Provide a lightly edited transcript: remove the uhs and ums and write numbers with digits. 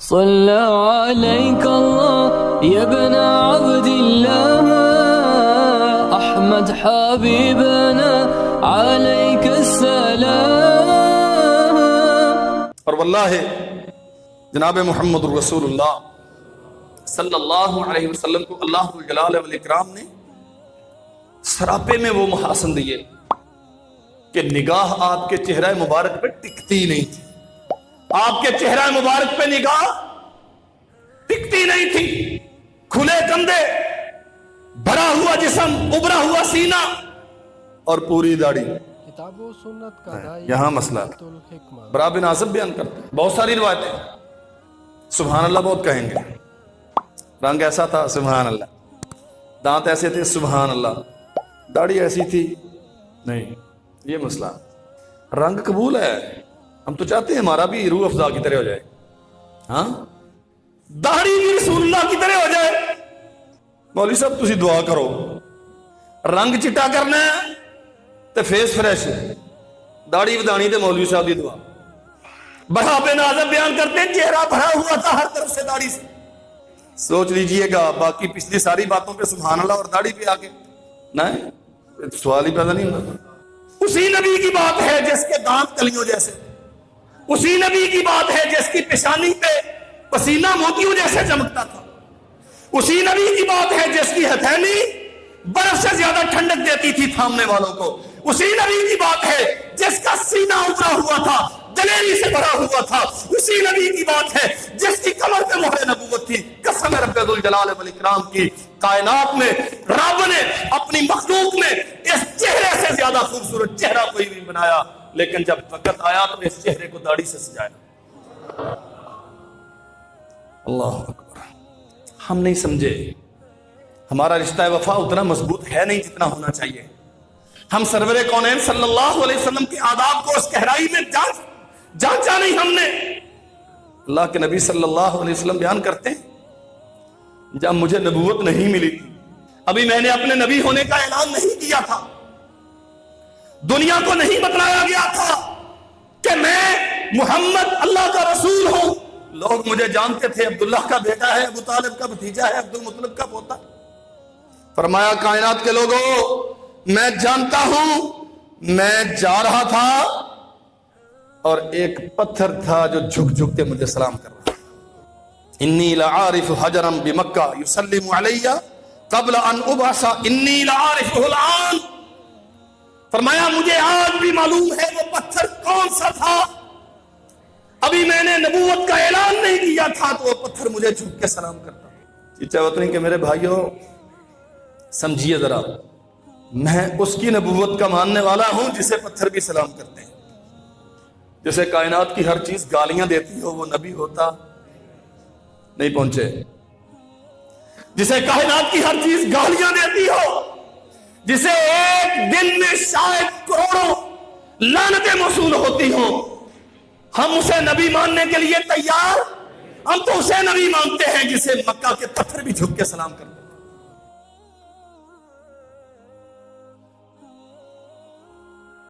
صلى عليك الله يا ابن عبد الله أحمد حبيبنا عليك السلام. اور واللہ جناب محمد الرسول اللہ صلی اللہ علیہ وسلم کو اللہ جلال والاکرام نے سراپے میں وہ محاسن دیے کہ نگاہ آپ کے چہرہ مبارک پہ ٹکتی نہیں تھی. آپ کے چہرہ مبارک پہ نگاہ ٹکتی نہیں تھی. کھلے کندھے، بھرا ہوا جسم، ابھرا ہوا سینہ اور پوری داڑھی. کتاب و سنت کا یہاں مسئلہ برا بن عازب بیان کرتے ہیں. بہت ساری روایتیں سبحان اللہ بہت کہیں گے. رنگ ایسا تھا سبحان اللہ، دانت ایسے تھے سبحان اللہ، داڑھی ایسی تھی نہیں. یہ مسئلہ رنگ قبول ہے، ہم تو چاہتے ہیں ہمارا بھی روح افزا کی طرح ہو جائے. ہاں داڑھی بھی رسول اللہ کی طرح ہو جائے. مولوی صاحب تسی دعا کرو، رنگ چٹا کرنا ہے تے فیس فریش، داڑھی ودانی تے مولوی صاحب دی دعا. بڑا بن عازب بیان کرتے ہیں چہرہ بھرا ہوا تھا ہر طرف سے داڑھی سے. سوچ لیجئے گا باقی پچھلی ساری باتوں پہ سبحان اللہ اور داڑھی پہ آگے نہیں سوال ہی پیدا نہیں ہوتا. اسی نبی کی بات ہے جس کے دانت کلیوں جیسے، اسی نبی کی بات ہے جس کی پیشانی پہ پسینہ موتیوں جیسے چمکتا تھا، اسی نبی کی بات ہے جس کی ہتھیلی برف سے زیادہ ٹھنڈک دیتی تھی تھامنے والوں کو، اسی نبی کی بات ہے جس کا سینہ ابھرا ہوا تھا، دلیری سے بھرا ہوا تھا، اسی نبی کی بات ہے جس کی کمر پہ مہر نبوت تھی. قسم رب ذوالجلال والاکرام کی، کائنات میں رب نے اپنی مخلوق میں اس چہرے سے زیادہ خوبصورت چہرہ کوئی نہیں بنایا، لیکن جب وقت آیا تو اس چہرے کو داڑھی سے سجایا. اللہ اکبر. ہم نہیں سمجھے ہمارا رشتہ وفا اتنا مضبوط ہے نہیں جتنا ہونا چاہیے. ہم سرور کونین صلی اللہ علیہ وسلم کے آداب کو اس گہرائی میں جانچا نہیں ہم نے. اللہ کے نبی صلی اللہ علیہ وسلم بیان کرتے ہیں جب مجھے نبوت نہیں ملی تھی، ابھی میں نے اپنے نبی ہونے کا اعلان نہیں کیا تھا، دنیا کو نہیں بتلایا گیا تھا کہ میں محمد اللہ کا رسول ہوں. لوگ مجھے جانتے تھے عبداللہ کا بیٹا ہے، ابو طالب کا بھتیجا ہے، عبد المطلب کا پوتا. فرمایا کائنات کے لوگوں میں جانتا ہوں، میں جا رہا تھا اور ایک پتھر تھا جو جھک جھک کے مجھے سلام کر رہا تھا. انی لعارف حجرا بمکہ یسلم علی قبل ان ابعث انی لعارفہ الان. فرمایا مجھے آج بھی معلوم ہے وہ پتھر کون سا تھا. ابھی میں نے نبوت کا اعلان نہیں کیا تھا تو وہ پتھر مجھے جھک کے سلام کرتا. چچا وطنی کہ میرے بھائیوں سمجھیے ذرا، میں اس کی نبوت کا ماننے والا ہوں جسے پتھر بھی سلام کرتے ہیں. جسے کائنات کی ہر چیز گالیاں دیتی ہو وہ نبی ہوتا نہیں پہنچے. جسے کائنات کی ہر چیز گالیاں دیتی ہو، جسے ایک دن میں شاید کروڑوں لعنتیں موصول ہوتی ہوں، ہم اسے نبی ماننے کے لیے تیار. ہم تو اسے نبی مانتے ہیں جسے مکہ کے پتھر بھی جھک کے سلام کرتے